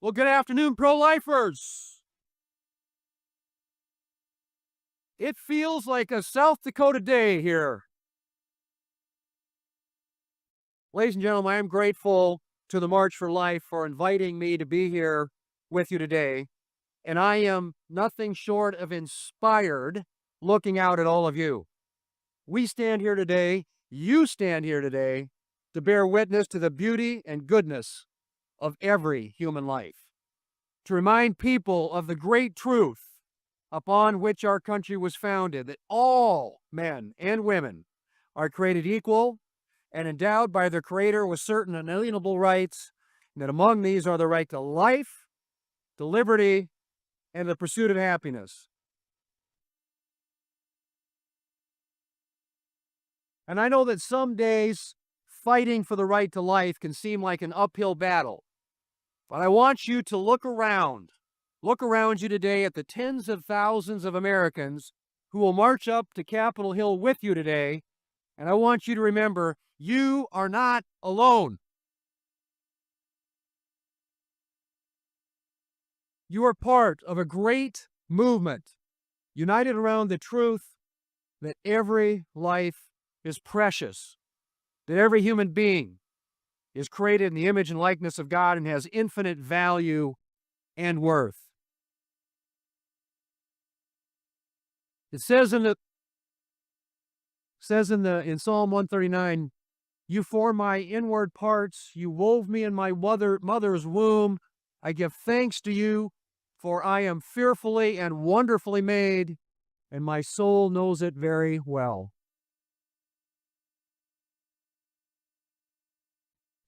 Well, good afternoon, pro-lifers. It feels like a South Dakota day here. Ladies and gentlemen, I am grateful to the March for Life for inviting me to be here with you today. And I am nothing short of inspired looking out at all of you. We stand here today, you stand here today, to bear witness to the beauty and goodness of every human life, to remind people of the great truth upon which our country was founded, that all men and women are created equal and endowed by their Creator with certain inalienable rights, and that among these are the right to life, to liberty, and the pursuit of happiness. And I know that some days fighting for the right to life can seem like an uphill battle, but I want you to look around you today at the tens of thousands of Americans who will march up to Capitol Hill with you today, and I want you to remember, you are not alone. You are part of a great movement, united around the truth that every life is precious, that every human being is created in the image and likeness of God and has infinite value and worth. It says in Psalm 139, you form my inward parts, you wove me in my mother's womb. I give thanks to you, for I am fearfully and wonderfully made, and my soul knows it very well.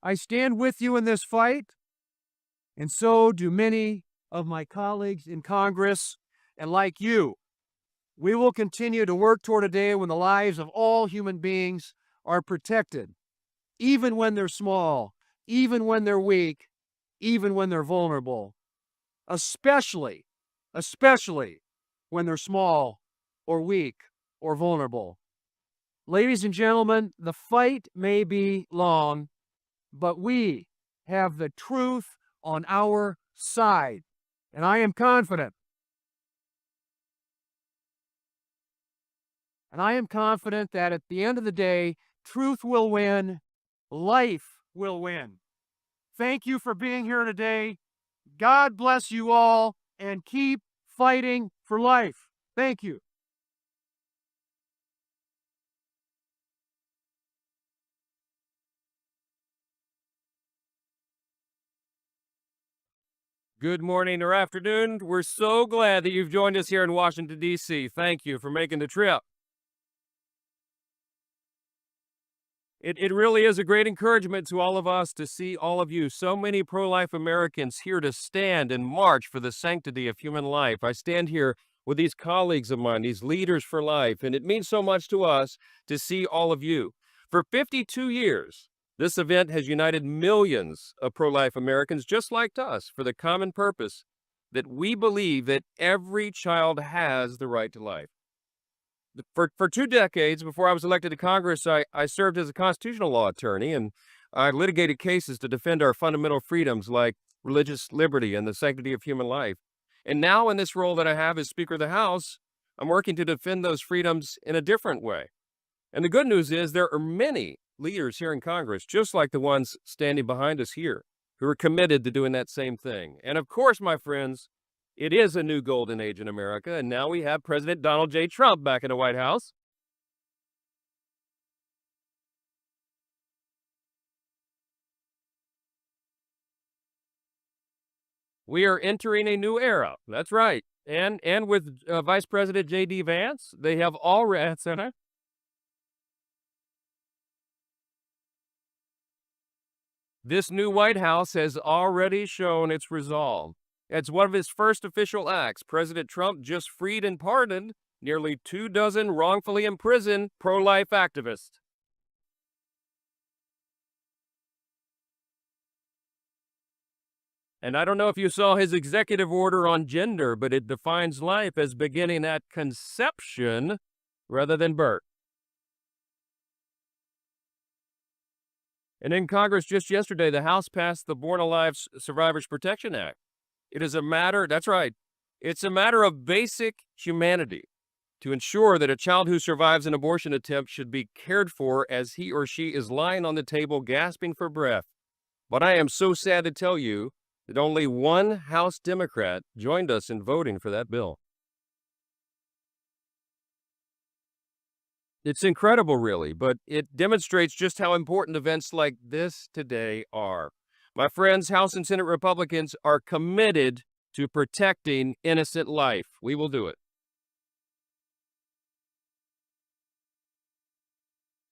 I stand with you in this fight, and so do many of my colleagues in Congress, and like you, we will continue to work toward a day when the lives of all human beings are protected, even when they're small, even when they're weak, even when they're vulnerable, especially when they're small or weak or vulnerable. Ladies and gentlemen, the fight may be long, but we have the truth on our side, and I am confident. And I am confident that at the end of the day, truth will win, life will win. Thank you for being here today. God bless you all, and keep fighting for life. Thank you. Good morning or afternoon. We're so glad that you've joined us here in Washington, D.C. Thank you for making the trip. It really is a great encouragement to all of us to see all of you, so many pro-life Americans here to stand and march for the sanctity of human life. I stand here with these colleagues of mine, these leaders for life, and it means so much to us to see all of you. For 52 years, this event has united millions of pro-life Americans just like us for the common purpose that we believe that every child has the right to life. For 2 decades before I was elected to Congress, I served as a constitutional law attorney, and I litigated cases to defend our fundamental freedoms like religious liberty and the sanctity of human life. And now in this role that I have as Speaker of the House, I'm working to defend those freedoms in a different way. And the good news is there are many leaders here in Congress, just like the ones standing behind us here, who are committed to doing that same thing. And of course, my friends, it is a new golden age in America, and now we have President Donald J. Trump back in the White House. We are entering a new era. That's right. And with Vice President J.D. Vance, they have already, This new White House has already shown its resolve. As one of his first official acts, President Trump just freed and pardoned nearly 24 wrongfully imprisoned pro-life activists. And I don't know if you saw his executive order on gender, but it defines life as beginning at conception rather than birth. And in Congress just yesterday, the House passed the Born Alive Survivors Protection Act. It is a matter, that's right, it's a matter of basic humanity to ensure that a child who survives an abortion attempt should be cared for as he or she is lying on the table gasping for breath. But I am so sad to tell you that only one House Democrat joined us in voting for that bill. It's incredible, really, but it demonstrates just how important events like this today are. My friends, House and Senate Republicans are committed to protecting innocent life. We will do it.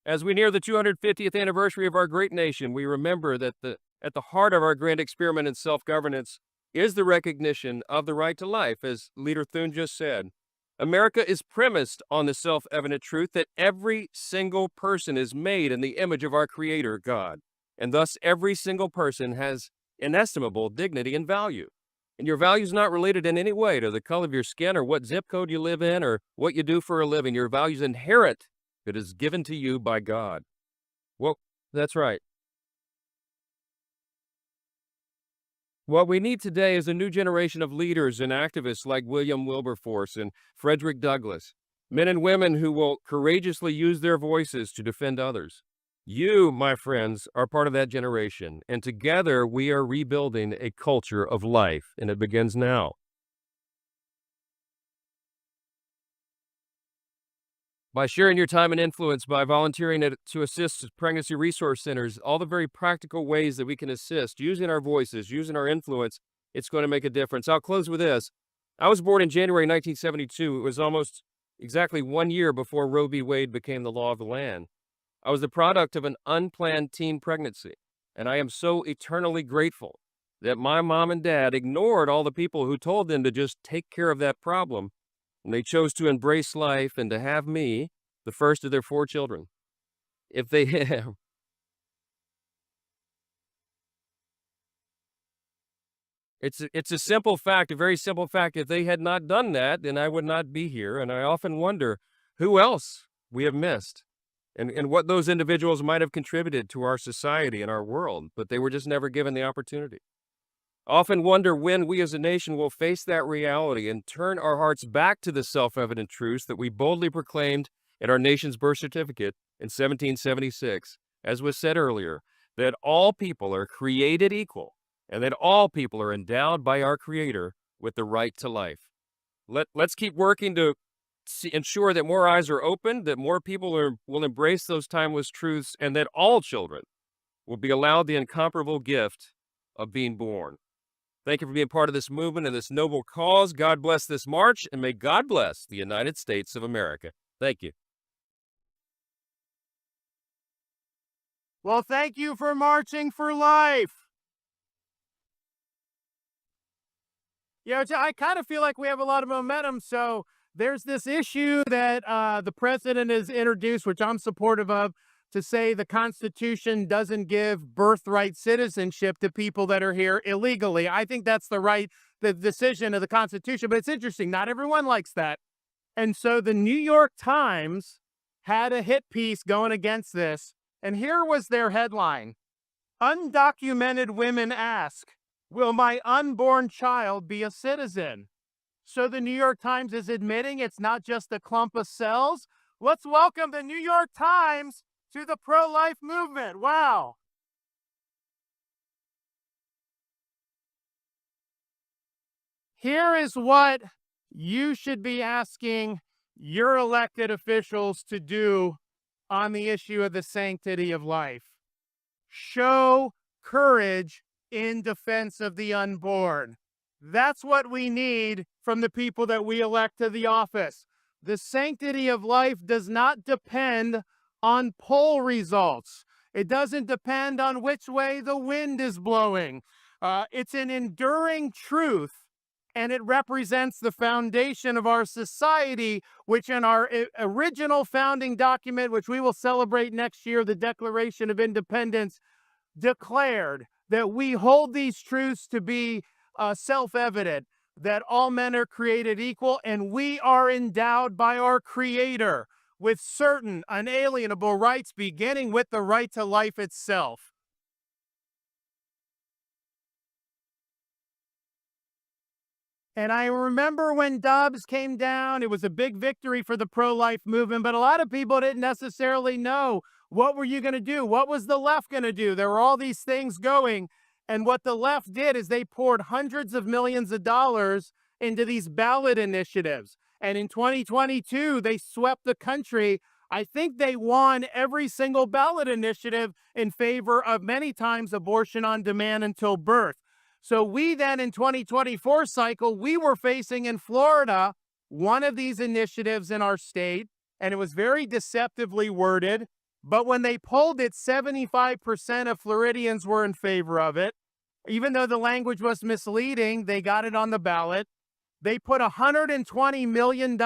As we near the 250th anniversary of our great nation, we remember that at the heart of our grand experiment in self-governance is the recognition of the right to life, as Leader Thune just said. America is premised on the self-evident truth that every single person is made in the image of our Creator, God, and thus every single person has inestimable dignity and value. And your value is not related in any way to the color of your skin or what zip code you live in or what you do for a living. Your value is inherent. It is given to you by God. Well, that's right. What we need today is a new generation of leaders and activists like William Wilberforce and Frederick Douglass, men and women who will courageously use their voices to defend others. You, my friends, are part of that generation, and together we are rebuilding a culture of life, and it begins now. By sharing your time and influence, by volunteering to assist pregnancy resource centers, all the very practical ways that we can assist, using our voices, using our influence, it's going to make a difference. I'll close with this. I was born in January 1972. It was almost exactly 1 year before Roe v. Wade became the law of the land. I was the product of an unplanned teen pregnancy, and I am so eternally grateful that my mom and dad ignored all the people who told them to just take care of that problem. And they chose to embrace life and to have me, the first of their 4 children. If they have, it's a simple fact, a very simple fact. If they had not done that, then I would not be here. And I often wonder who else we have missed and what those individuals might have contributed to our society and our world, but they were just never given the opportunity. Often wonder when we as a nation will face that reality and turn our hearts back to the self-evident truths that we boldly proclaimed in our nation's birth certificate in 1776, as was said earlier, that all people are created equal and that all people are endowed by our Creator with the right to life. Let's keep working to ensure that more eyes are opened, that more people will embrace those timeless truths, and that all children will be allowed the incomparable gift of being born. Thank you for being part of this movement and this noble cause. God bless this march, and may God bless the United States of America. Thank you. Well, thank you for marching for life. I kind of feel like we have a lot of momentum. So there's this issue that the president has introduced, which I'm supportive of, to say the Constitution doesn't give birthright citizenship to people that are here illegally. I think that's the decision of the Constitution, but it's interesting. Not everyone likes that. And so the New York Times had a hit piece going against this. And here was their headline: "Undocumented women ask, will my unborn child be a citizen?" So the New York Times is admitting it's not just a clump of cells. Let's welcome the New York Times to the pro-life movement. Wow. Here is what you should be asking your elected officials to do on the issue of the sanctity of life. Show courage in defense of the unborn. That's what we need from the people that we elect to the office. The sanctity of life does not depend on poll results. It doesn't depend on which way the wind is blowing. It's an enduring truth, and it represents the foundation of our society, which in our original founding document, which we will celebrate next year, the Declaration of Independence, declared that we hold these truths to be self-evident, that all men are created equal, and we are endowed by our Creator with certain unalienable rights, beginning with the right to life itself. And I remember when Dobbs came down, it was a big victory for the pro-life movement, but a lot of people didn't necessarily know, what were you going to do? What was the left going to do? There were all these things going. And what the left did is they poured hundreds of millions of dollars into these ballot initiatives. And in 2022, they swept the country. I think they won every single ballot initiative in favor of, many times, abortion on demand until birth. So we then, in 2024 cycle, we were facing in Florida one of these initiatives in our state, and it was very deceptively worded. But when they polled it, 75% of Floridians were in favor of it. Even though the language was misleading, they got it on the ballot. They put $120 million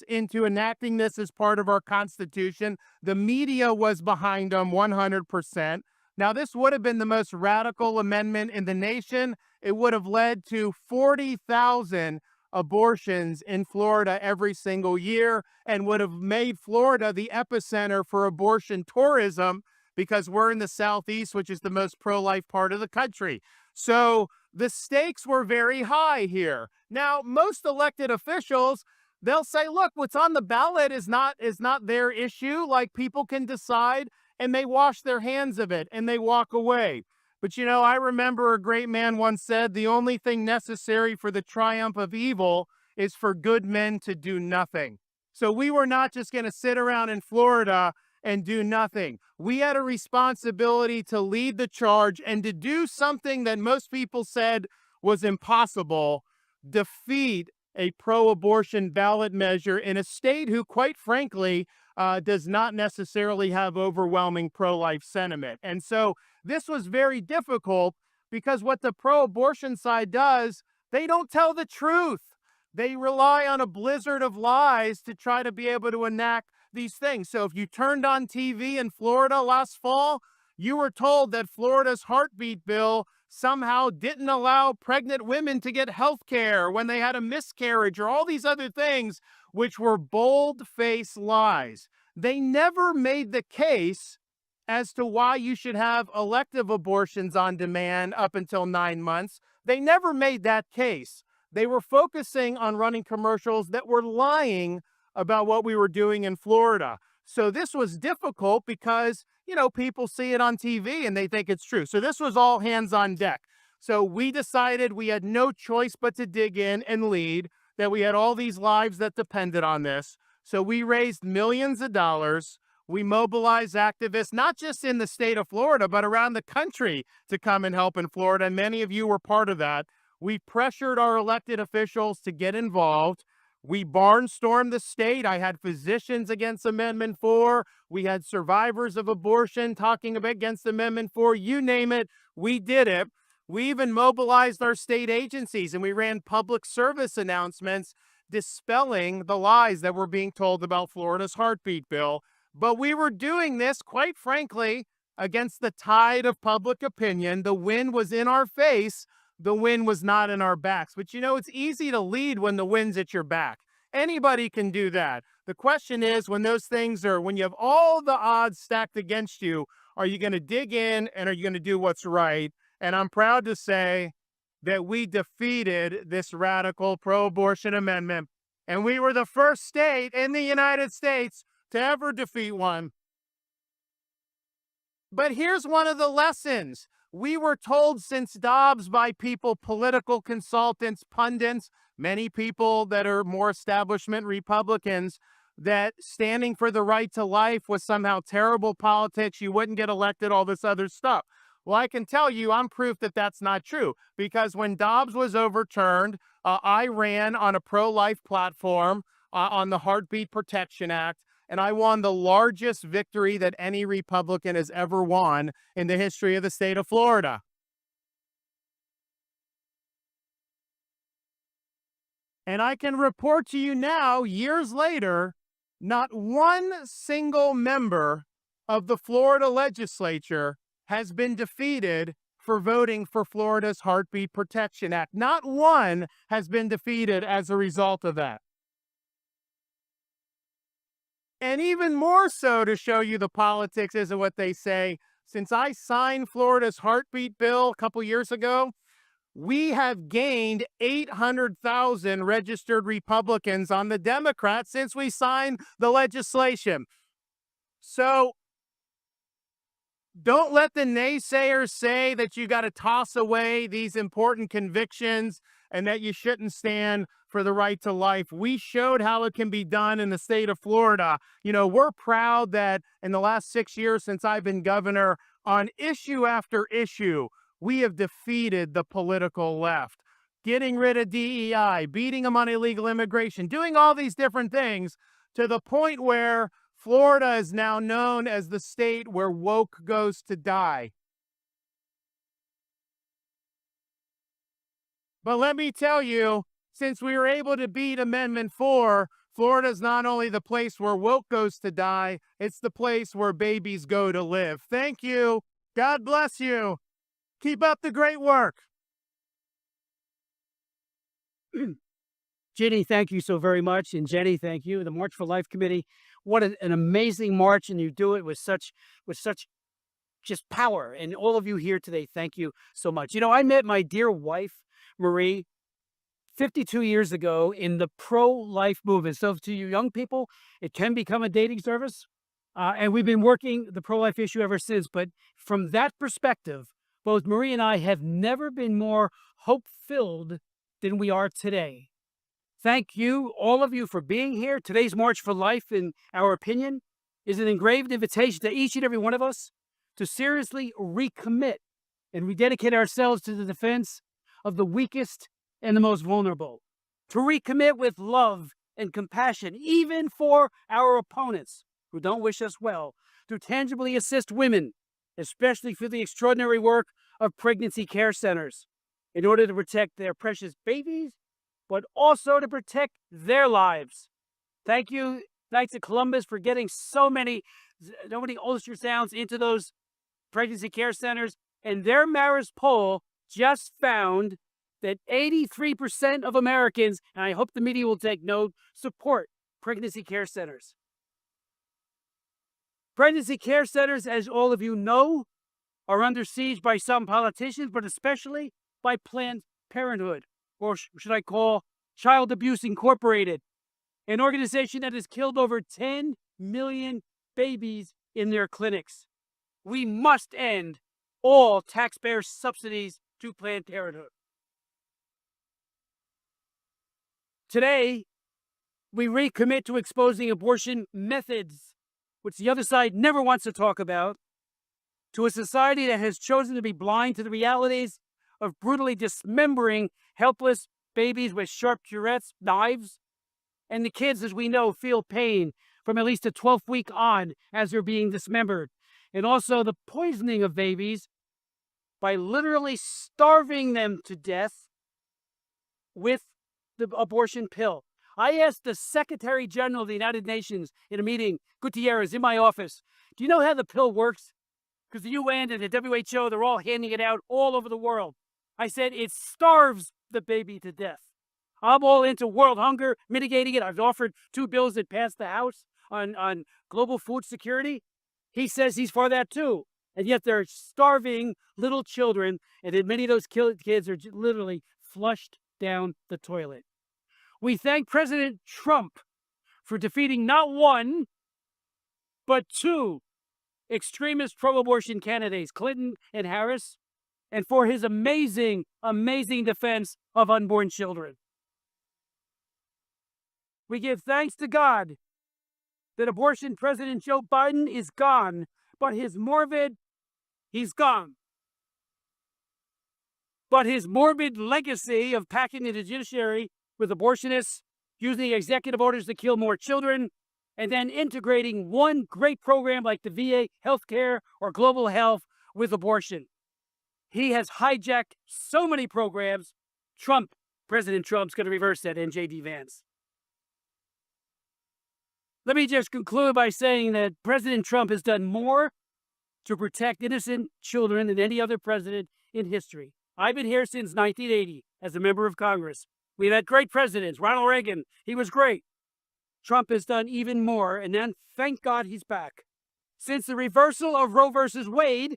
into enacting this as part of our Constitution. The media was behind them 100%. Now, this would have been the most radical amendment in the nation. It would have led to 40,000 abortions in Florida every single year, and would have made Florida the epicenter for abortion tourism, because we're in the Southeast, which is the most pro-life part of the country. So the stakes were very high here. Now, most elected officials, they'll say, look, what's on the ballot is not their issue. Like, people can decide, and they wash their hands of it and they walk away. But I remember a great man once said, the only thing necessary for the triumph of evil is for good men to do nothing. So we were not just going to sit around in Florida and do nothing. We had a responsibility to lead the charge and to do something that most people said was impossible: defeat a pro-abortion ballot measure in a state who, quite frankly, does not necessarily have overwhelming pro-life sentiment. And so this was very difficult, because what the pro-abortion side does, they don't tell the truth. They rely on a blizzard of lies to try to be able to enact these things. So if you turned on TV in Florida last fall, you were told that Florida's heartbeat bill somehow didn't allow pregnant women to get health care when they had a miscarriage, or all these other things, which were bold-faced lies. They never made the case as to why you should have elective abortions on demand up until 9 months. They never made that case. They were focusing on running commercials that were lying about what we were doing in Florida. So this was difficult because, people see it on TV and they think it's true. So this was all hands on deck. So we decided we had no choice but to dig in and lead, that we had all these lives that depended on this. So we raised millions of dollars. We mobilized activists, not just in the state of Florida, but around the country, to come and help in Florida. And many of you were part of that. We pressured our elected officials to get involved. We barnstormed the state. I had physicians against Amendment 4. We had survivors of abortion talking against Amendment 4. You name it, we did it. We even mobilized our state agencies, and we ran public service announcements dispelling the lies that were being told about Florida's heartbeat bill. But we were doing this, quite frankly, against the tide of public opinion. The wind was in our face. The wind was not in our backs. But it's easy to lead when the wind's at your back. Anybody can do that. The question is, when you have all the odds stacked against you, are you going to dig in, and are you going to do what's right? And I'm proud to say that we defeated this radical pro-abortion amendment. And we were the first state in the United States to ever defeat one. But here's one of the lessons. We were told since Dobbs by people, political consultants, pundits, many people that are more establishment Republicans, that standing for the right to life was somehow terrible politics. You wouldn't get elected, all this other stuff. Well, I can tell you, I'm proof that that's not true, because when Dobbs was overturned, I ran on a pro-life platform on the Heartbeat Protection Act. and I won the largest victory that any Republican has ever won in the history of the state of Florida. And I can report to you now, years later, not one single member of the Florida legislature has been defeated for voting for Florida's Heartbeat Protection Act. Not one has been defeated as a result of that. And even more so, to show you the politics isn't what they say, since I signed Florida's Heartbeat bill a couple years ago, we have gained 800,000 registered Republicans on the Democrats since we signed the legislation. So don't let the naysayers say that you got to toss away these important convictions and that you shouldn't stand for the right to life. We showed how it can be done in the state of Florida. You know, we're proud that in the last 6 years since I've been governor, on issue after issue, we have defeated the political left, getting rid of DEI, beating them on illegal immigration, doing all these different things to the point where Florida is now known as the state where woke goes to die. But let me tell you, since we were able to beat Amendment 4, Florida is not only the place where woke goes to die, it's the place where babies go to live. Thank you. God bless you. Keep up the great work. Ginny, thank you so very much. And Jenny, thank you. The March for Life Committee, what an amazing march, and you do it with such just power. And all of you here today, thank you so much. You know, I met my dear wife, Marie, 52 years ago in the pro-life movement. So to you young people, it can become a dating service. And we've been working the pro-life issue ever since. But from that perspective, both Marie and I have never been more hope-filled than we are today. Thank you, all of you, for being here. Today's March for Life, in our opinion, is an engraved invitation to each and every one of us to seriously recommit and rededicate ourselves to the defense of the weakest and the most vulnerable. To recommit with love and compassion, even for our opponents who don't wish us well. To tangibly assist women, especially through the extraordinary work of pregnancy care centers, in order to protect their precious babies, but also to protect their lives. Thank you, Knights of Columbus, for getting so many ultrasounds into those pregnancy care centers. And their Marist poll just found that 83% of Americans, and I hope the media will take note, support pregnancy care centers. Pregnancy care centers, as all of you know, are under siege by some politicians, but especially by Planned Parenthood, or should I call Child Abuse Incorporated, an organization that has killed over 10 million babies in their clinics. We must end all taxpayer subsidies to Planned Parenthood. Today, we recommit to exposing abortion methods, which the other side never wants to talk about, to a society that has chosen to be blind to the realities of brutally dismembering helpless babies with sharp curettes, knives. And the kids, as we know, feel pain from at least the 12th week on as they're being dismembered. And also the poisoning of babies by literally starving them to death with the abortion pill. I asked the Secretary General of the United Nations in a meeting, Gutierrez, in my office, do you know how the pill works? Because the UN and the WHO, they're all handing it out all over the world. I said, it starves the baby to death. I'm all into world hunger, mitigating it. I've offered 2 bills that passed the House on global food security. He says he's for that too. And yet they're starving little children, and many of those kids are literally flushed down the toilet. We thank President Trump for defeating not 1, but 2 extremist pro-abortion candidates, Clinton and Harris, and for his amazing, amazing defense of unborn children. We give thanks to God that abortion President Joe Biden is gone, but he's gone. But his morbid legacy of packing the judiciary with abortionists, using executive orders to kill more children, and then integrating one great program like the VA healthcare or global health with abortion. He has hijacked so many programs. President Trump's going to reverse that, NJD Vance. Let me just conclude by saying that President Trump has done more to protect innocent children than any other president in history. I've been here since 1980 as a member of Congress. We've had great presidents. Ronald Reagan, he was great. Trump has done even more, and then thank God he's back. Since the reversal of Roe versus Wade,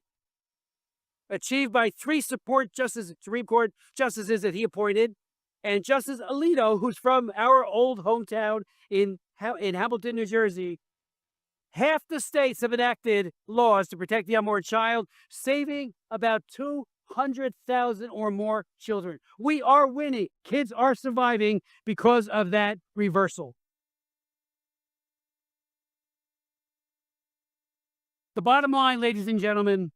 achieved by 3 Supreme Court justices that he appointed, and Justice Alito, who's from our old hometown in Hamilton, New Jersey, half the states have enacted laws to protect the unborn child, saving about 200,000 or more children. We are winning. Kids are surviving because of that reversal. The bottom line, ladies and gentlemen,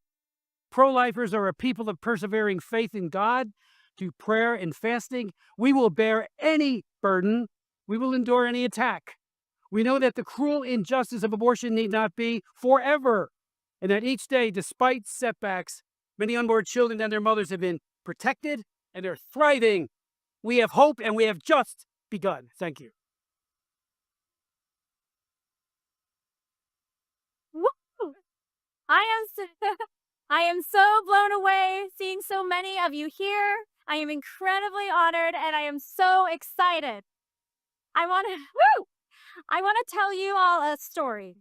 pro-lifers are a people of persevering faith in God, through prayer and fasting. We will bear any burden. We will endure any attack. We know that the cruel injustice of abortion need not be forever, and that each day, despite setbacks, many unborn children and their mothers have been protected, and they're thriving. We have hope, and we have just begun. Thank you. Woo! I am so blown away seeing so many of you here. I am incredibly honored, and I am so excited. I want to tell you all a story.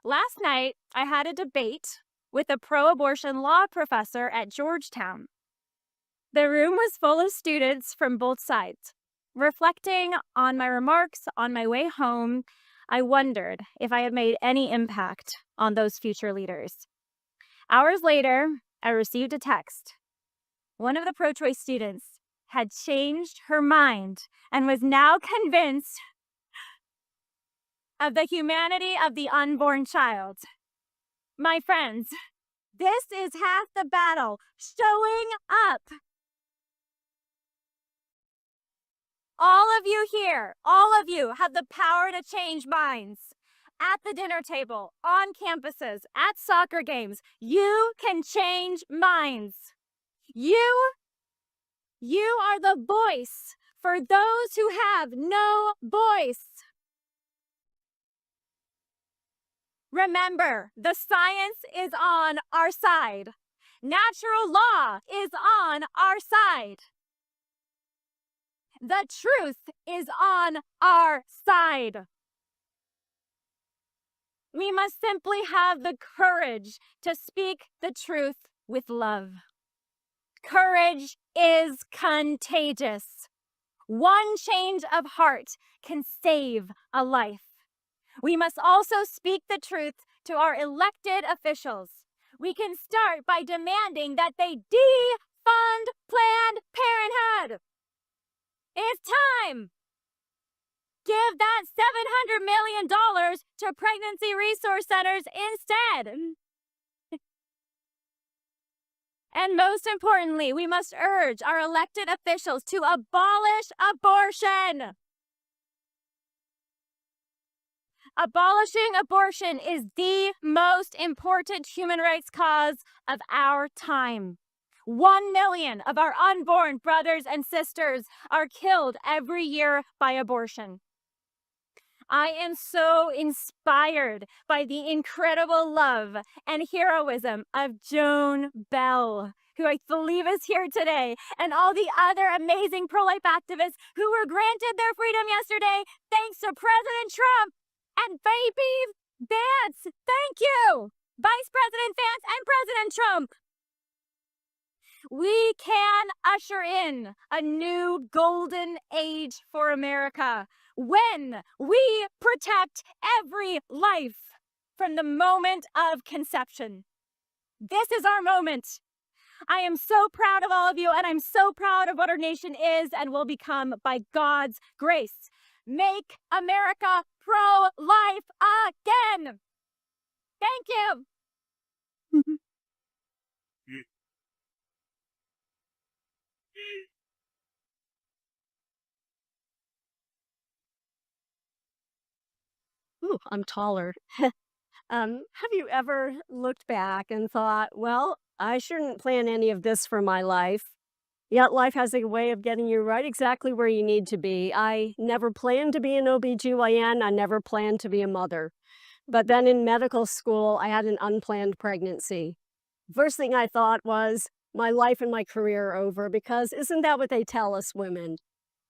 Last night, I had a debate with a pro-abortion law professor at Georgetown. The room was full of students from both sides. Reflecting on my remarks on my way home, I wondered if I had made any impact on those future leaders. Hours later, I received a text. One of the pro-choice students had changed her mind and was now convinced of the humanity of the unborn child. My friends, this is half the battle, showing up. All of you here, all of you have the power to change minds. At the dinner table, on campuses, at soccer games, you can change minds. You are the voice for those who have no voice. Remember, the science is on our side. Natural law is on our side. The truth is on our side. We must simply have the courage to speak the truth with love. Courage is contagious. One change of heart can save a life. We must also speak the truth to our elected officials. We can start by demanding that they defund Planned Parenthood. It's time. Give that $700 million to pregnancy resource centers instead. And most importantly, we must urge our elected officials to abolish abortion. Abolishing abortion is the most important human rights cause of our time. 1 million of our unborn brothers and sisters are killed every year by abortion. I am so inspired by the incredible love and heroism of Joan Bell, who I believe is here today, and all the other amazing pro-life activists who were granted their freedom yesterday thanks to President Trump and baby Vance. Thank you, Vice President Vance and President Trump. We can usher in a new golden age for America when we protect every life from the moment of conception. This is our moment. I am so proud of all of you, and I'm so proud of what our nation is and will become by God's grace. Make America pro-life again. Thank you. Ooh, I'm taller. Have you ever looked back and thought, well, I shouldn't plan any of this for my life? Yet life has a way of getting you right exactly where you need to be. I never planned to be an OBGYN. I never planned to be a mother. But then in medical school, I had an unplanned pregnancy. First thing I thought was, my life and my career are over, because isn't that what they tell us women?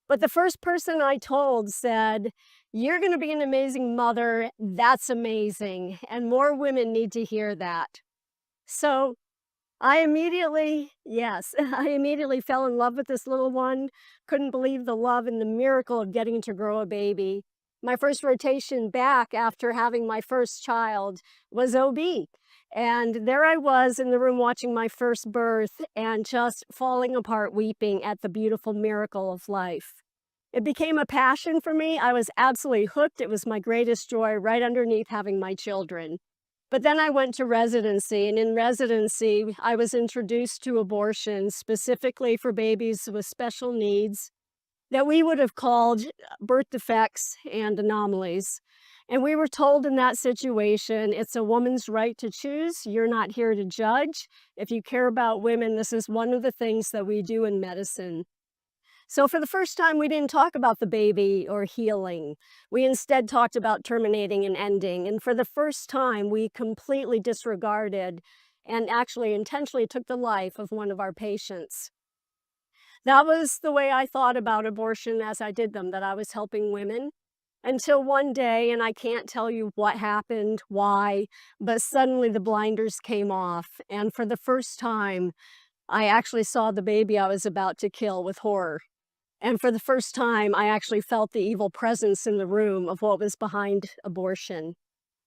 But the first person I told said, "You're going to be an amazing mother. That's amazing. And more women need to hear that." So yes, I immediately fell in love with this little one. Couldn't believe the love and the miracle of getting to grow a baby. My first rotation back after having my first child was OB. And there I was in the room watching my first birth and just falling apart weeping at the beautiful miracle of life. It became a passion for me. I was absolutely hooked. It was my greatest joy right underneath having my children. But then I went to residency, and in residency, I was introduced to abortion specifically for babies with special needs that we would have called birth defects and anomalies. And we were told in that situation, it's a woman's right to choose. You're not here to judge. If you care about women, this is one of the things that we do in medicine. So for the first time, we didn't talk about the baby or healing. We instead talked about terminating and ending. And for the first time, we completely disregarded and actually intentionally took the life of one of our patients. That was the way I thought about abortion as I did them, that I was helping women. Until one day, and I can't tell you what happened, why, but suddenly the blinders came off. And for the first time, I actually saw the baby I was about to kill with horror. And for the first time, I actually felt the evil presence in the room of what was behind abortion.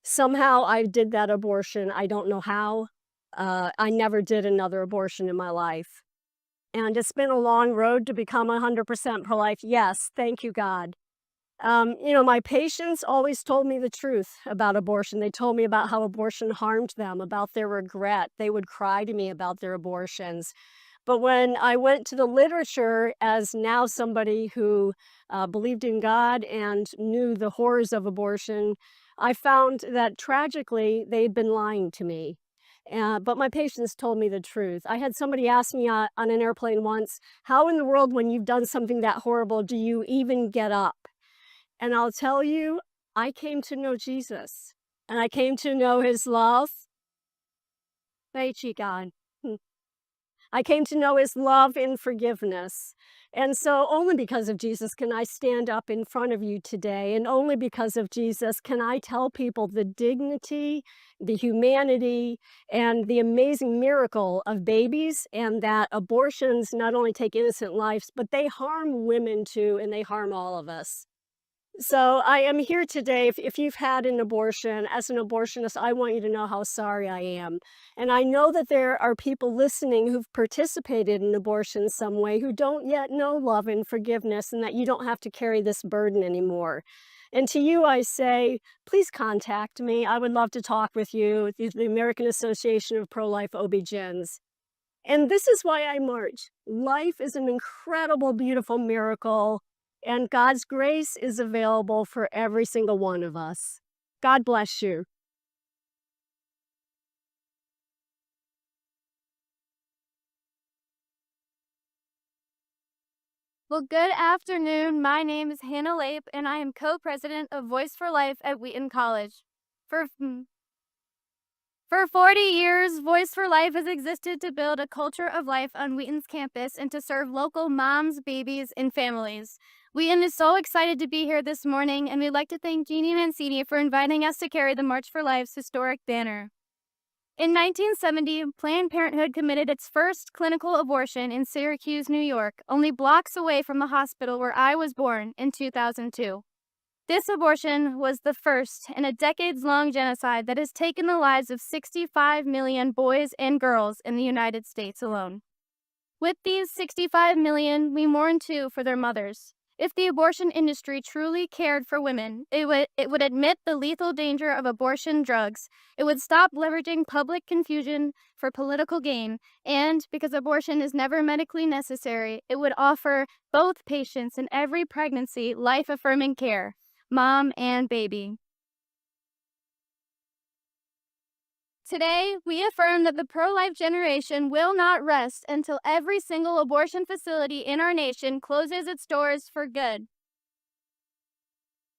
Somehow I did that abortion. I don't know how. I never did another abortion in my life. And it's been a long road to become 100% pro-life. Yes, thank you, God. My patients always told me the truth about abortion. They told me about how abortion harmed them, about their regret. They would cry to me about their abortions. But when I went to the literature as now somebody who believed in God and knew the horrors of abortion, I found that tragically they'd been lying to me. But my patients told me the truth. I had somebody ask me on an airplane once, how in the world, when you've done something that horrible, do you even get up? And I'll tell you, I came to know Jesus, and I came to know his love. Thank you, God. I came to know his love and forgiveness. And so only because of Jesus can I stand up in front of you today. And only because of Jesus can I tell people the dignity, the humanity, and the amazing miracle of babies, and that abortions not only take innocent lives, but they harm women too, and they harm all of us. So I am here today. If you've had an abortion, as an abortionist, I want you to know how sorry I am. And I know that there are people listening who've participated in abortion some way who don't yet know love and forgiveness, and that you don't have to carry this burden anymore. And to you, I say, please contact me. I would love to talk with you, the American Association of Pro-Life OB-GYNs. And this is why I march. Life is an incredible, beautiful miracle. And God's grace is available for every single one of us. God bless you. Well, good afternoon. My name is Hannah Lape, and I am co-president of Voice for Life at Wheaton College. For 40 years, Voice for Life has existed to build a culture of life on Wheaton's campus and to serve local moms, babies, and families. Wheaton is so excited to be here this morning, and we'd like to thank Jeannie Mancini for inviting us to carry the March for Life's historic banner. In 1970, Planned Parenthood committed its first clinical abortion in Syracuse, New York, only blocks away from the hospital where I was born in 2002. This abortion was the first in a decades-long genocide that has taken the lives of 65 million boys and girls in the United States alone. With these 65 million, we mourn too for their mothers. If the abortion industry truly cared for women, it would admit the lethal danger of abortion drugs. It would stop leveraging public confusion for political gain, and because abortion is never medically necessary, it would offer both patients in every pregnancy life-affirming care, mom and baby. Today, we affirm that the pro-life generation will not rest until every single abortion facility in our nation closes its doors for good.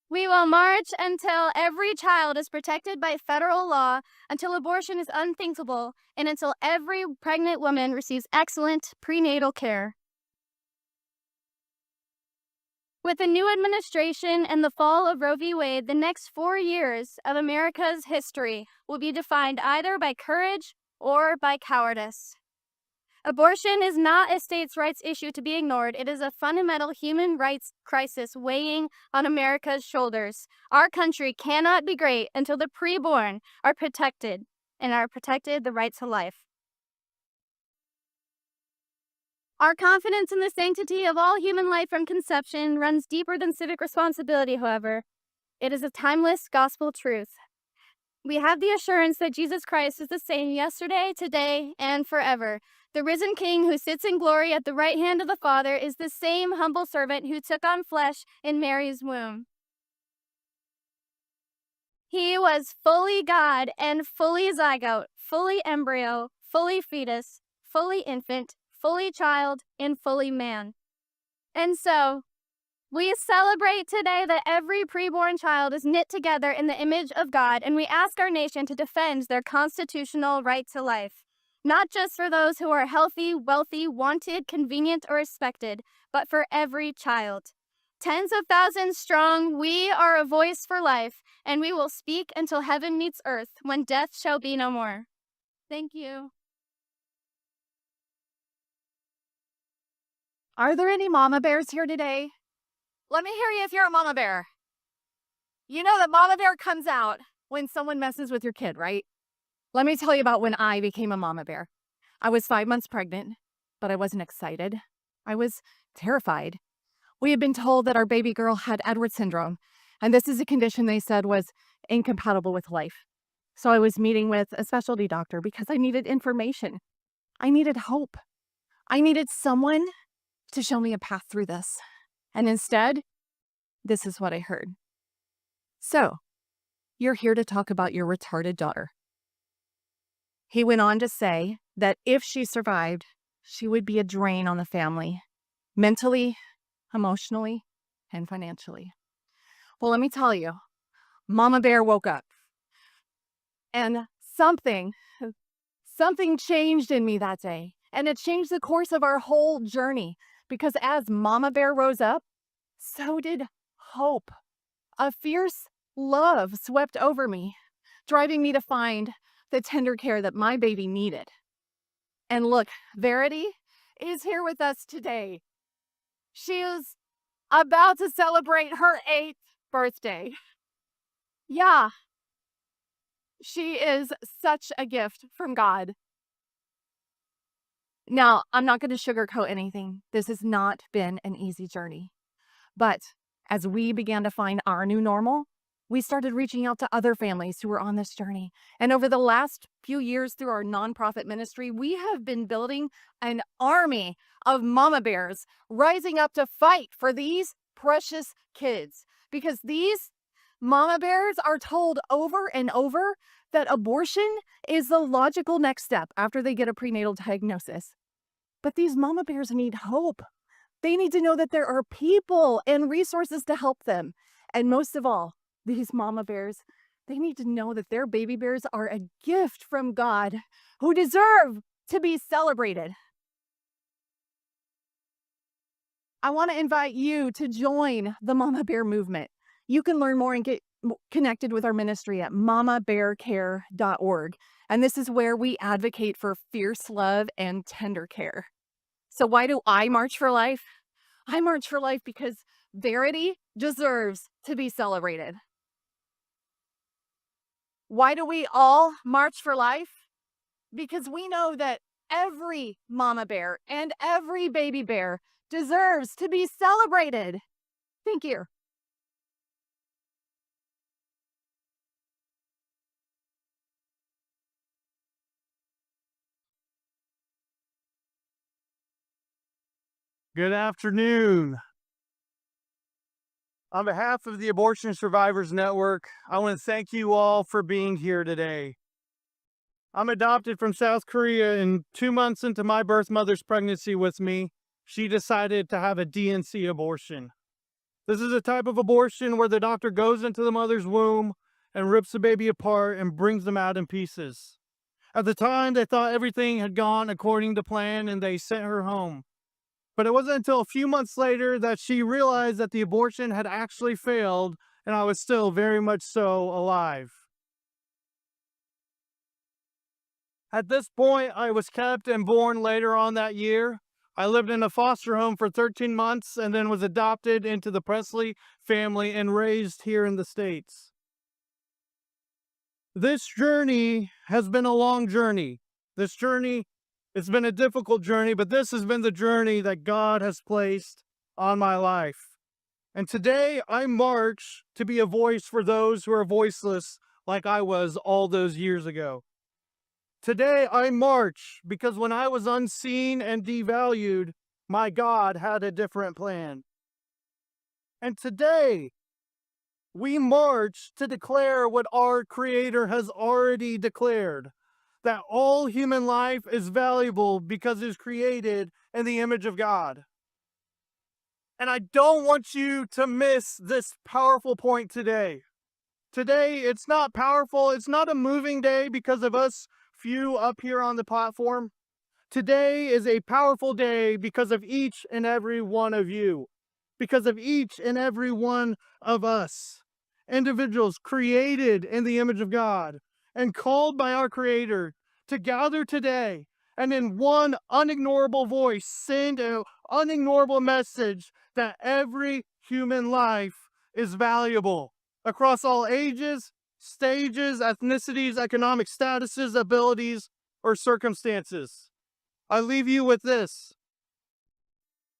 We will march until every child is protected by federal law, until abortion is unthinkable, and until every pregnant woman receives excellent prenatal care. With the new administration and the fall of Roe v. Wade, the next 4 years of America's history will be defined either by courage or by cowardice. Abortion is not a states' rights issue to be ignored. It is a fundamental human rights crisis weighing on America's shoulders. Our country cannot be great until the preborn are protected and are protected the right to life. Our confidence in the sanctity of all human life from conception runs deeper than civic responsibility, however. It is a timeless gospel truth. We have the assurance that Jesus Christ is the same yesterday, today, and forever. The risen King who sits in glory at the right hand of the Father is the same humble servant who took on flesh in Mary's womb. He was fully God and fully zygote, fully embryo, fully fetus, fully infant, fully child, and fully man. And so, we celebrate today that every preborn child is knit together in the image of God, and we ask our nation to defend their constitutional right to life, not just for those who are healthy, wealthy, wanted, convenient, or respected, but for every child. Tens of thousands strong, we are a voice for life, and we will speak until heaven meets earth, when death shall be no more. Thank you. Are there any mama bears here today? Let me hear you if you're a mama bear. You know that mama bear comes out when someone messes with your kid, right? Let me tell you about when I became a mama bear. I was 5 months pregnant, but I wasn't excited. I was terrified. We had been told that our baby girl had Edwards syndrome, and this is a condition they said was incompatible with life. So I was meeting with a specialty doctor because I needed information. I needed hope. I needed someone to show me a path through this. And instead, this is what I heard. So, you're here to talk about your retarded daughter. He went on to say that if she survived, she would be a drain on the family, mentally, emotionally, and financially. Well, let me tell you, Mama Bear woke up. And something changed in me that day. And it changed the course of our whole journey. Because as Mama Bear rose up, so did hope. A fierce love swept over me, driving me to find the tender care that my baby needed. And look, Verity is here with us today. She is about to celebrate her 8th birthday. Yeah, she is such a gift from God. Now, I'm not going to sugarcoat anything. This has not been an easy journey. But as we began to find our new normal, we started reaching out to other families who were on this journey. And over the last few years through our nonprofit ministry, we have been building an army of mama bears rising up to fight for these precious kids. Because these mama bears are told over and over that abortion is the logical next step after they get a prenatal diagnosis. But these mama bears need hope. They need to know that there are people and resources to help them. And most of all, these mama bears, they need to know that their baby bears are a gift from God who deserve to be celebrated. I want to invite you to join the Mama Bear movement. You can learn more and get connected with our ministry at mamabearcare.org. And this is where we advocate for fierce love and tender care. So why do I march for life? I march for life because Verity deserves to be celebrated. Why do we all march for life? Because we know that every mama bear and every baby bear deserves to be celebrated. Thank you. Good afternoon. On behalf of the Abortion Survivors Network, I want to thank you all for being here today. I'm adopted from South Korea, and 2 months into my birth mother's pregnancy with me, she decided to have a DNC abortion. This is a type of abortion where the doctor goes into the mother's womb and rips the baby apart and brings them out in pieces. At the time, they thought everything had gone according to plan and they sent her home. But it wasn't until a few months later that she realized that the abortion had actually failed and I was still very much so alive. At this point, I was kept and born later on that year. I lived in a foster home for 13 months and then was adopted into the Presley family and raised here in the States. This journey has been a long journey. It's been a difficult journey, but this has been the journey that God has placed on my life. And today I march to be a voice for those who are voiceless like I was all those years ago. Today I march because when I was unseen and devalued, my God had a different plan. And today we march to declare what our Creator has already declared, that all human life is valuable because it is created in the image of God. And I don't want you to miss this powerful point today. Today, it's not powerful. It's not a moving day because of us few up here on the platform. Today is a powerful day because of each and every one of you, because of each and every one of us. Individuals created in the image of God and called by our Creator to gather today and in one unignorable voice send an unignorable message that every human life is valuable across all ages, stages, ethnicities, economic statuses, abilities, or circumstances. I leave you with this.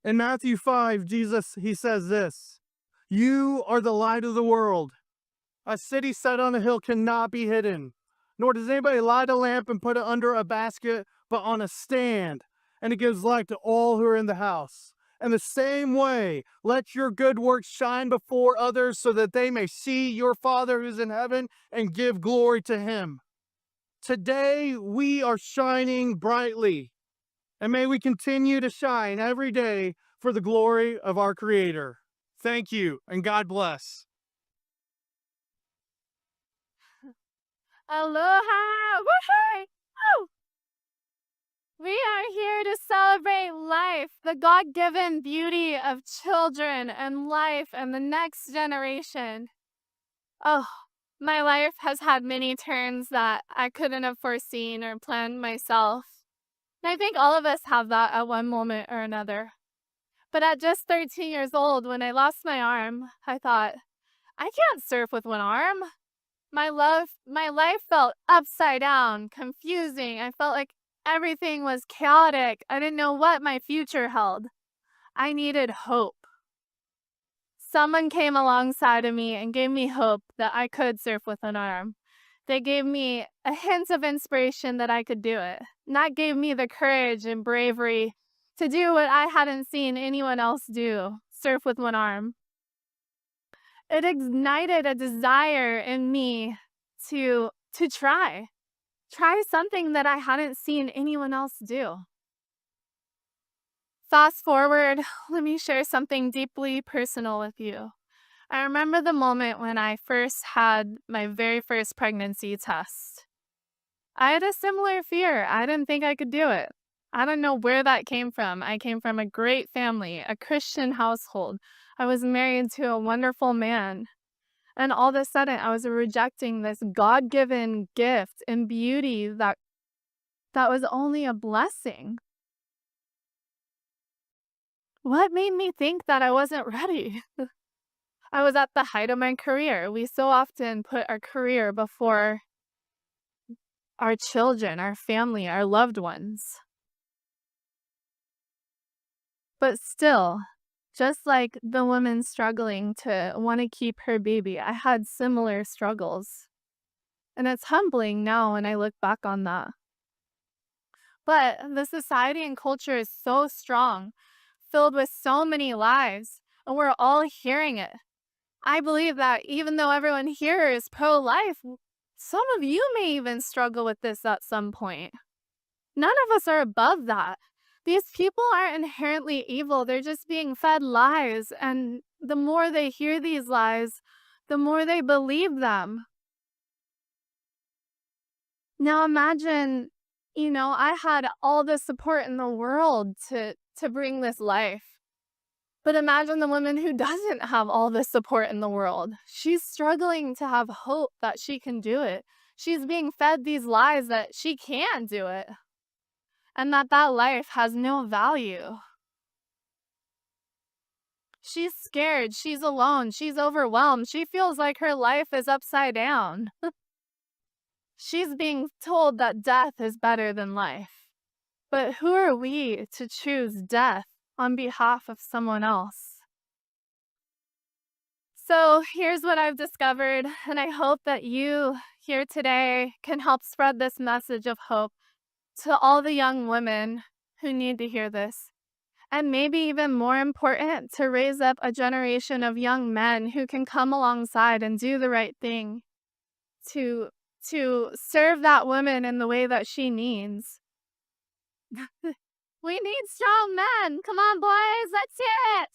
In Matthew 5, he says this, "You are the light of the world. A city set on a hill cannot be hidden, nor does anybody light a lamp and put it under a basket, but on a stand, and it gives light to all who are in the house. In the same way, let your good works shine before others so that they may see your Father who's in heaven and give glory to him." Today, we are shining brightly, and may we continue to shine every day for the glory of our Creator. Thank you, and God bless. Aloha! Woohoo! Woo! We are here to celebrate life, the God-given beauty of children and life and the next generation. Oh, my life has had many turns that I couldn't have foreseen or planned myself. And I think all of us have that at one moment or another. But at just 13 years old, when I lost my arm, I thought, I can't surf with one arm. My life felt upside down, confusing. I felt like everything was chaotic. I didn't know what my future held. I needed hope. Someone came alongside of me and gave me hope that I could surf with an arm. They gave me a hint of inspiration that I could do it. And that gave me the courage and bravery to do what I hadn't seen anyone else do, surf with one arm. It ignited a desire in me to try something that I hadn't seen anyone else do. Fast forward, let me share something deeply personal with you. I remember the moment when I first had my very first pregnancy test. I had a similar fear. I didn't think I could do it. I don't know where that came from. I came from a great family, a Christian household. I was married to a wonderful man. And all of a sudden, I was rejecting this God-given gift and beauty that was only a blessing. What made me think that I wasn't ready? I was at the height of my career. We so often put our career before our children, our family, our loved ones. But still, just like the woman struggling to want to keep her baby, I had similar struggles. And it's humbling now when I look back on that. But the society and culture is so strong, filled with so many lies, and we're all hearing it. I believe that even though everyone here is pro-life, Some of you may even struggle with this at some point. None of us are above that. These people aren't inherently evil, they're just being fed lies. And the more they hear these lies, the more they believe them. Now imagine, I had all the support in the world to bring this life. But imagine the woman who doesn't have all the support in the world. She's struggling to have hope that she can do it. She's being fed these lies that she can do it and that life has no value. She's scared, she's alone, she's overwhelmed, she feels like her life is upside down. She's being told that death is better than life. But who are we to choose death on behalf of someone else? So here's what I've discovered, and I hope that you here today can help spread this message of hope to all the young women who need to hear this. And maybe even more important, to raise up a generation of young men who can come alongside and do the right thing to serve that woman in the way that she needs. We need strong men. Come on, boys, let's hear it.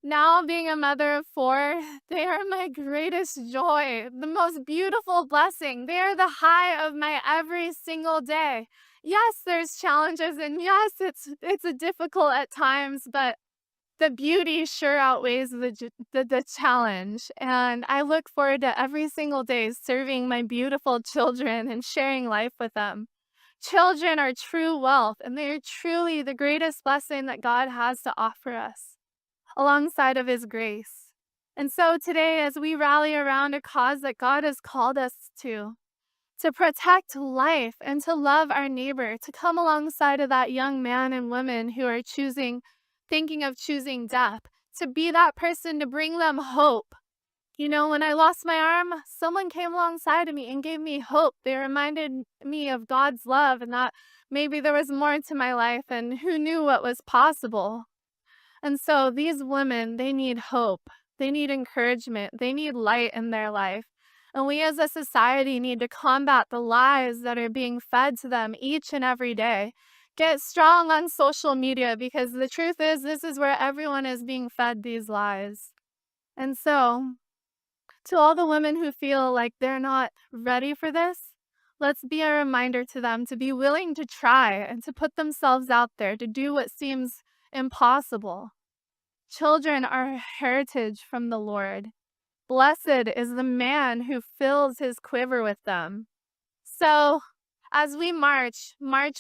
Now, being a mother of 4, they are my greatest joy, the most beautiful blessing. They are the high of my every single day. Yes, there's challenges, and yes, it's a difficult at times, but the beauty sure outweighs the challenge. And I look forward to every single day serving my beautiful children and sharing life with them. Children are true wealth, and they are truly the greatest blessing that God has to offer us, alongside of His grace. And so today, as we rally around a cause that God has called us to protect life and to love our neighbor, to come alongside of that young man and woman who are thinking of choosing death, to be that person to bring them hope. When I lost my arm, someone came alongside of me and gave me hope. They reminded me of God's love and that maybe there was more to my life, and who knew what was possible. And so these women, they need hope. They need encouragement. They need light in their life. And we as a society need to combat the lies that are being fed to them each and every day. Get strong on social media, because the truth is, this is where everyone is being fed these lies. And so, to all the women who feel like they're not ready for this, let's be a reminder to them to be willing to try and to put themselves out there to do what seems impossible. Children are a heritage from the Lord. Blessed is the man who fills his quiver with them. So, as we march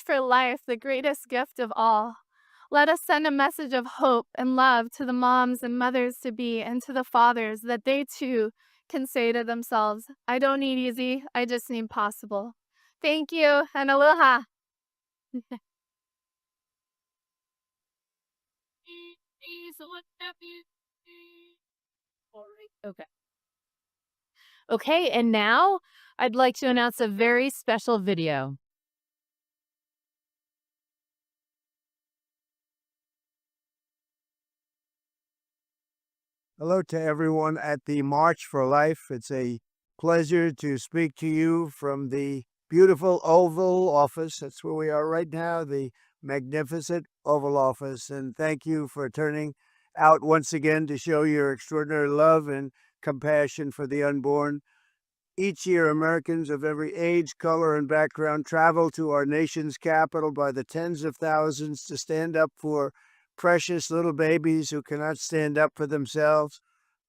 for life, the greatest gift of all, let us send a message of hope and love to the moms and mothers to be, and to the fathers, that they too can say to themselves, I don't need easy, I just need possible. Thank you, and aloha. Okay. Okay, and now I'd like to announce a very special video. Hello to everyone at the March for Life. It's a pleasure to speak to you from the beautiful Oval Office. That's where we are right now, the magnificent Oval Office. And thank you for turning out once again to show your extraordinary love and compassion for the unborn. Each year, Americans of every age, color, and background travel to our nation's capital by the tens of thousands to stand up for precious little babies who cannot stand up for themselves.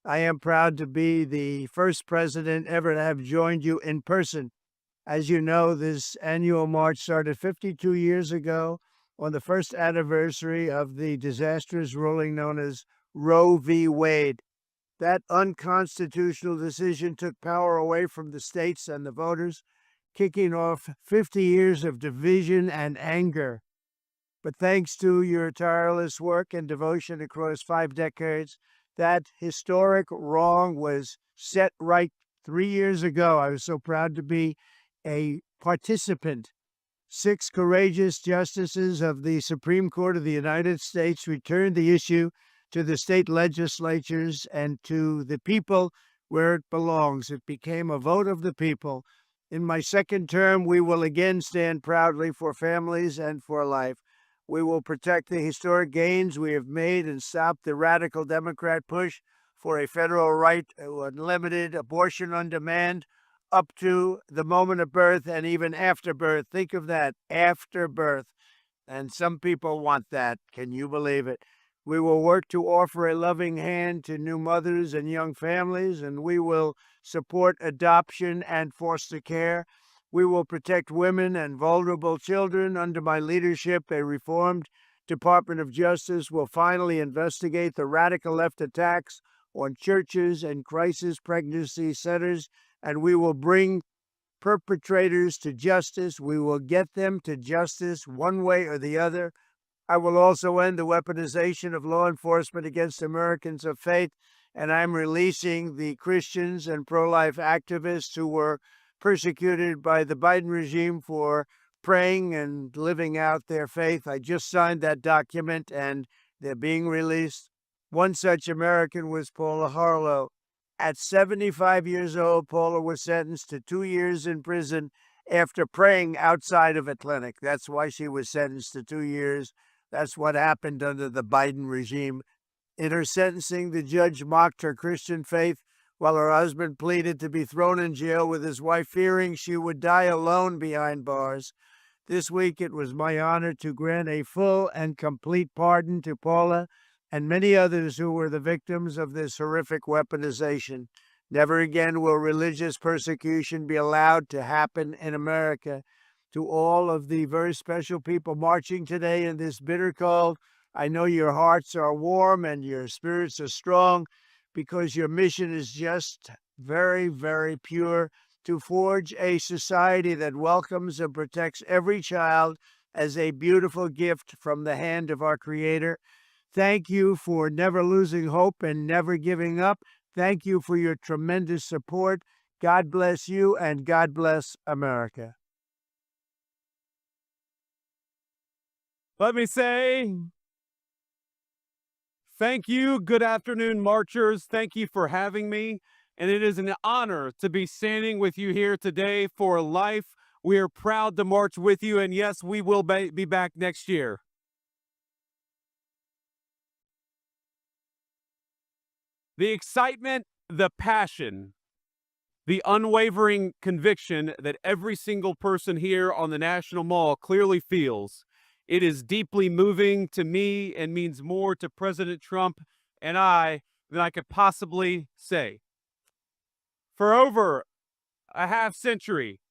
I am proud to be the first president ever to have joined you in person. As you know, this annual march started 52 years ago on the first anniversary of the disastrous ruling known as Roe v. Wade. That unconstitutional decision took power away from the states and the voters, kicking off 50 years of division and anger. But thanks to your tireless work and devotion across 5 decades, that historic wrong was set right 3 years ago. I was so proud to be a participant. 6 courageous justices of the Supreme Court of the United States returned the issue to the state legislatures, and to the people where it belongs. It became a vote of the people. In my second term, we will again stand proudly for families and for life. We will protect the historic gains we have made and stop the radical Democrat push for a federal right to unlimited abortion on demand up to the moment of birth and even after birth. Think of that, after birth. And some people want that. Can you believe it? We will work to offer a loving hand to new mothers and young families, and we will support adoption and foster care. We will protect women and vulnerable children. Under my leadership, a reformed Department of Justice will finally investigate the radical left attacks on churches and crisis pregnancy centers, and we will bring perpetrators to justice. We will get them to justice one way or the other. I will also end the weaponization of law enforcement against Americans of faith, and I'm releasing the Christians and pro-life activists who were persecuted by the Biden regime for praying and living out their faith. I just signed that document, and they're being released. One such American was Paula Harlow. At 75 years old, Paula was sentenced to 2 years in prison after praying outside of a clinic. That's why she was sentenced to 2 years. That's what happened under the Biden regime. In her sentencing, the judge mocked her Christian faith while her husband pleaded to be thrown in jail with his wife, fearing she would die alone behind bars. This week, it was my honor to grant a full and complete pardon to Paula and many others who were the victims of this horrific weaponization. Never again will religious persecution be allowed to happen in America. To all of the very special people marching today in this bitter cold, I know your hearts are warm and your spirits are strong, because your mission is just very, very pure, to forge a society that welcomes and protects every child as a beautiful gift from the hand of our Creator. Thank you for never losing hope and never giving up. Thank you for your tremendous support. God bless you, and God bless America. Let me say thank you. Good afternoon, marchers. Thank you for having me. And it is an honor to be standing with you here today for life. We are proud to march with you. And yes, we will be back next year. The excitement, the passion, the unwavering conviction that every single person here on the National Mall clearly feels. It is deeply moving to me and means more to President Trump and I than I could possibly say. For over a half century,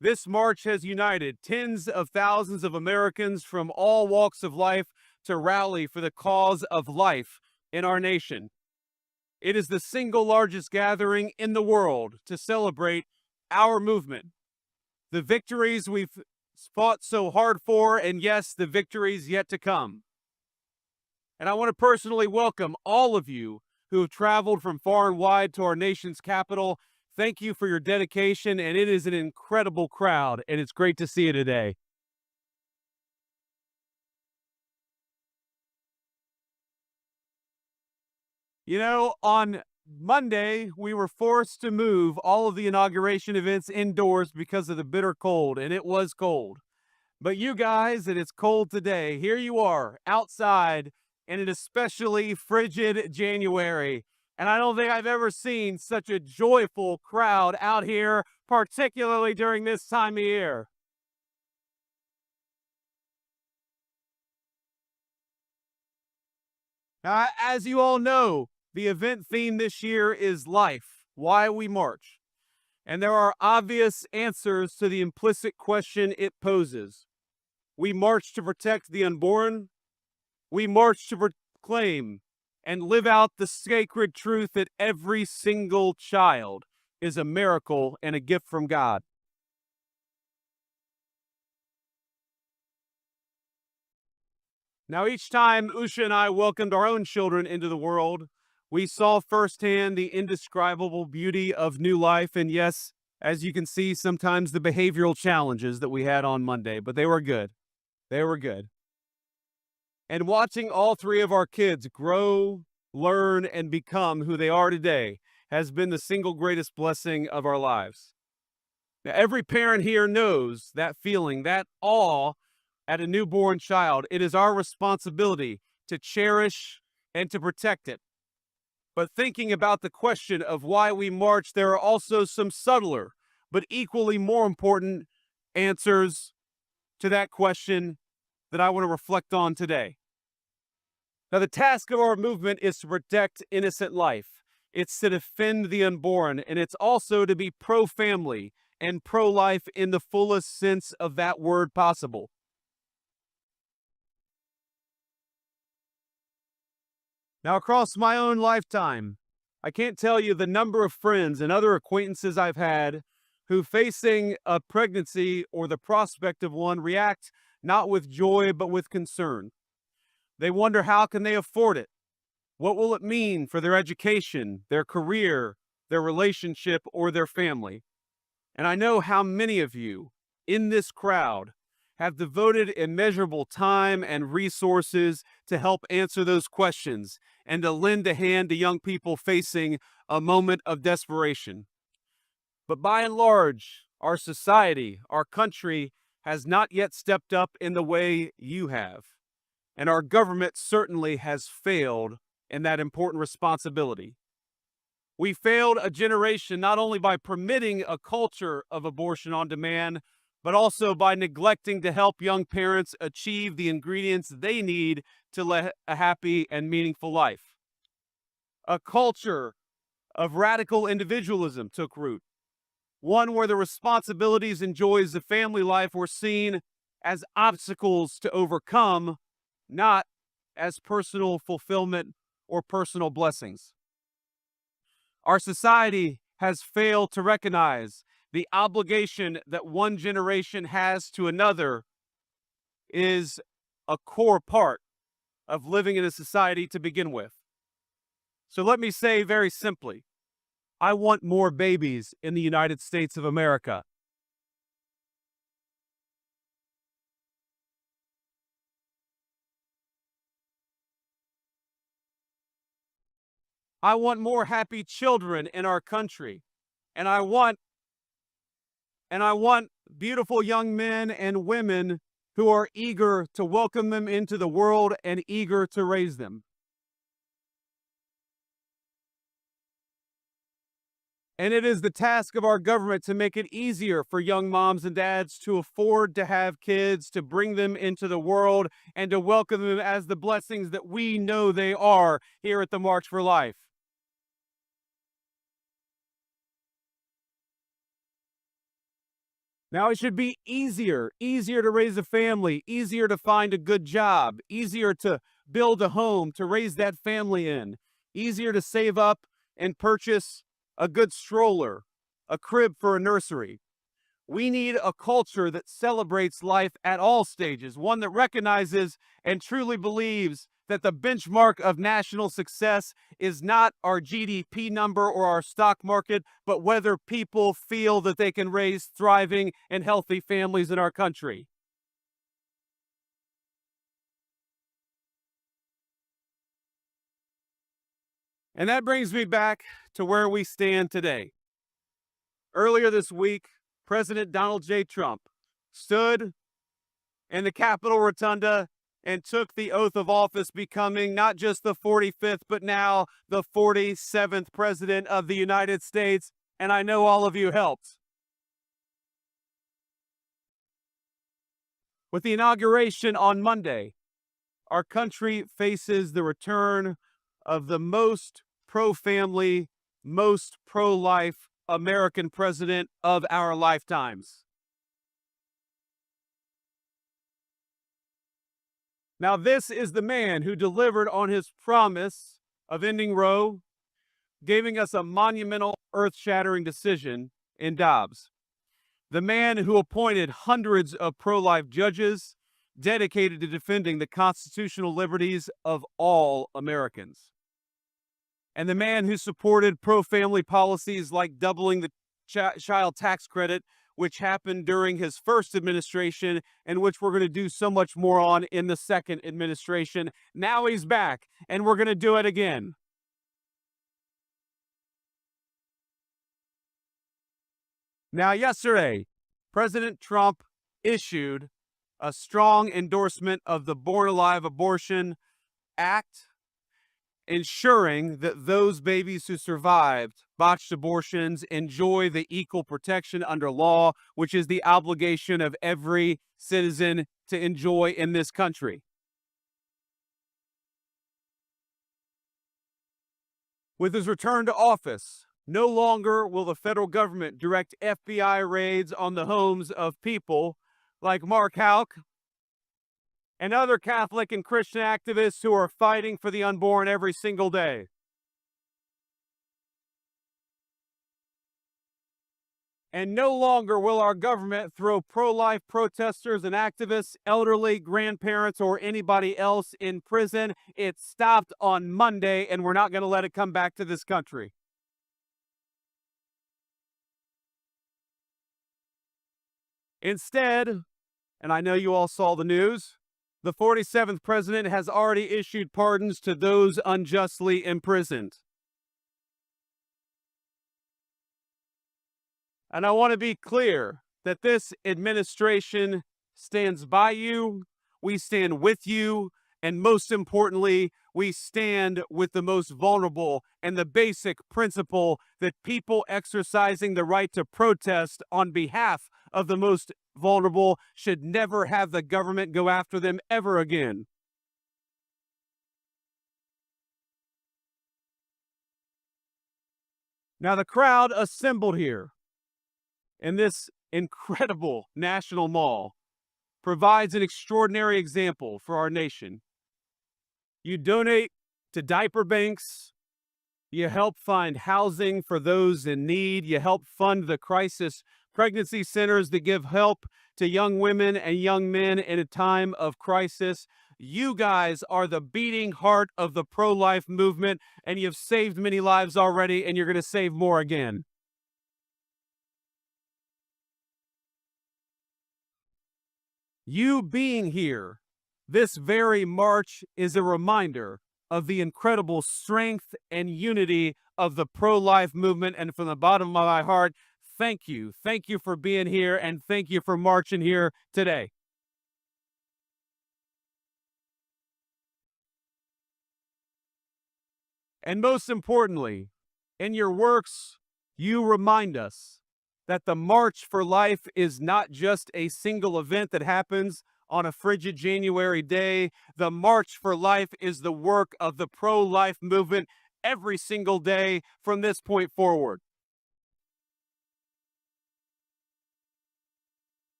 this march has united tens of thousands of Americans from all walks of life to rally for the cause of life in our nation. It is the single largest gathering in the world to celebrate our movement, the victories we've fought so hard for, and yes, the victories yet to come. And I want to personally welcome all of you who have traveled from far and wide to our nation's capital. Thank you for your dedication, and it is an incredible crowd, and it's great to see you today. You know, on Monday, we were forced to move all of the inauguration events indoors because of the bitter cold, and it was cold. But you guys, and it's cold today, here you are outside in an especially frigid January. And I don't think I've ever seen such a joyful crowd out here, particularly during this time of year. Now, as you all know, the event theme this year is life, why we march. And there are obvious answers to the implicit question it poses. We march to protect the unborn. We march to proclaim and live out the sacred truth that every single child is a miracle and a gift from God. Now, each time Usha and I welcomed our own children into the world, we saw firsthand the indescribable beauty of new life. And yes, as you can see, sometimes the behavioral challenges that we had on Monday, but they were good. They were good. And watching all three of our kids grow learn, and become who they are today has been the single greatest blessing of our lives. Now, every parent here knows that feeling, that awe at a newborn child. It is our responsibility to cherish and to protect it. But thinking about the question of why we march, there are also some subtler, but equally more important answers to that question that I want to reflect on today. Now, the task of our movement is to protect innocent life. It's to defend the unborn, and it's also to be pro-family and pro-life in the fullest sense of that word possible. Now, across my own lifetime, I can't tell you the number of friends and other acquaintances I've had who, facing a pregnancy or the prospect of one, react not with joy but with concern. They wonder, how can they afford it? What will it mean for their education, their career, their relationship, or their family? And I know how many of you in this crowd have devoted immeasurable time and resources to help answer those questions and to lend a hand to young people facing a moment of desperation. But by and large, our society, our country, has not yet stepped up in the way you have. And our government certainly has failed in that important responsibility. We failed a generation not only by permitting a culture of abortion on demand, but also by neglecting to help young parents achieve the ingredients they need to live a happy and meaningful life. A culture of radical individualism took root, one where the responsibilities and joys of family life were seen as obstacles to overcome, not as personal fulfillment or personal blessings. Our society has failed to recognize the obligation that one generation has to another is a core part of living in a society to begin with. So let me say very simply, I want more babies in the United States of America. I want more happy children in our country. And I want beautiful young men and women who are eager to welcome them into the world and eager to raise them. And it is the task of our government to make it easier for young moms and dads to afford to have kids, to bring them into the world, and to welcome them as the blessings that we know they are here at the March for Life. Now, it should be easier to raise a family, easier to find a good job, easier to build a home to raise that family in, easier to save up and purchase a good stroller, a crib for a nursery. We need a culture that celebrates life at all stages, one that recognizes and truly believes that the benchmark of national success is not our GDP number or our stock market, but whether people feel that they can raise thriving and healthy families in our country. And that brings me back to where we stand today. Earlier this week, President Donald J. Trump stood in the Capitol Rotunda and took the oath of office, becoming not just the 45th, but now the 47th President of the United States. And I know all of you helped. With the inauguration on Monday, our country faces the return of the most pro-family, most pro-life American president of our lifetimes. Now, this is the man who delivered on his promise of ending Roe, giving us a monumental, earth-shattering decision in Dobbs. The man who appointed hundreds of pro-life judges dedicated to defending the constitutional liberties of all Americans. And the man who supported pro-family policies like doubling the child tax credit, which happened during his first administration and which we're going to do so much more on in the second administration. Now he's back, and we're going to do it again. Now, yesterday, President Trump issued a strong endorsement of the Born Alive Abortion Act, ensuring that those babies who survived botched abortions enjoy the equal protection under law, which is the obligation of every citizen to enjoy in this country. With his return to office, no longer will the federal government direct FBI raids on the homes of people like Mark Houck and other Catholic and Christian activists who are fighting for the unborn every single day. And no longer will our government throw pro-life protesters and activists, elderly, grandparents, or anybody else in prison. It stopped on Monday, and we're not going to let it come back to this country. Instead, and I know you all saw the news, the 47th president has already issued pardons to those unjustly imprisoned. And I want to be clear that this administration stands by you, we stand with you, and most importantly, we stand with the most vulnerable and the basic principle that people exercising the right to protest on behalf of the most vulnerable should never have the government go after them ever again. Now, the crowd assembled here in this incredible national mall provides an extraordinary example for our nation. You donate to diaper banks, you help find housing for those in need, you help fund the crisis pregnancy centers that give help to young women and young men in a time of crisis. You guys are the beating heart of the pro-life movement, and you've saved many lives already, and you're going to save more again. You being here this very March is a reminder of the incredible strength and unity of the pro-life movement. And from the bottom of my heart, thank you. Thank you for being here, and thank you for marching here today. And most importantly, in your works, you remind us that the March for Life is not just a single event that happens on a frigid January day. The March for Life is the work of the pro-life movement every single day from this point forward.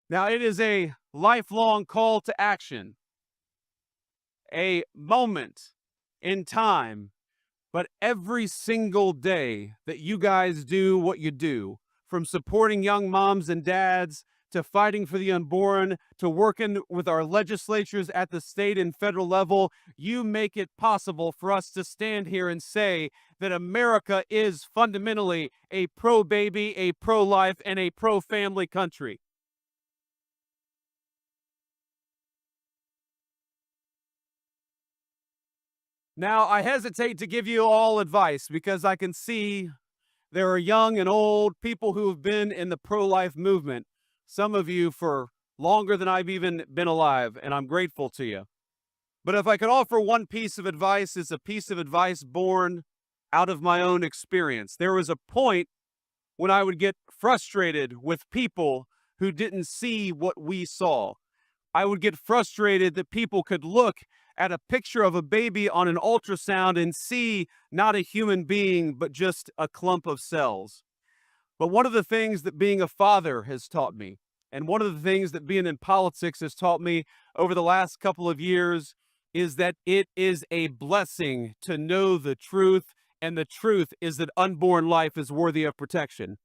Now, it is a lifelong call to action, a moment in time, but every single day that you guys do what you do, from supporting young moms and dads, to fighting for the unborn, to working with our legislatures at the state and federal level, you make it possible for us to stand here and say that America is fundamentally a pro-baby, a pro-life, and a pro-family country. Now, I hesitate to give you all advice because I can see there are young and old people who have been in the pro-life movement, some of you for longer than I've even been alive, and I'm grateful to you. But if I could offer one piece of advice, it's a piece of advice born out of my own experience. There was a point when I would get frustrated with people who didn't see what we saw. I would get frustrated that people could look at a picture of a baby on an ultrasound and see not a human being, but just a clump of cells. But one of the things that being a father has taught me, and one of the things that being in politics has taught me over the last couple of years, is that it is a blessing to know the truth, and the truth is that unborn life is worthy of protection.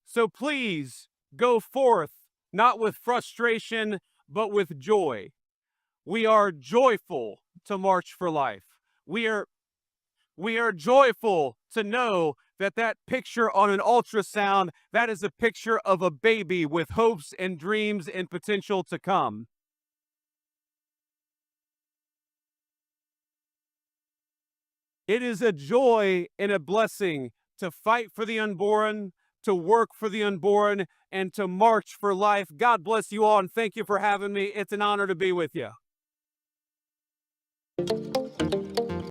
So please go forth, not with frustration, but with joy. We are joyful to march for life. We are joyful to know that that picture on an ultrasound, that is a picture of a baby with hopes and dreams and potential to come. It is a joy and a blessing to fight for the unborn, to work for the unborn, and to march for life. God bless you all, and thank you for having me. It's an honor to be with you.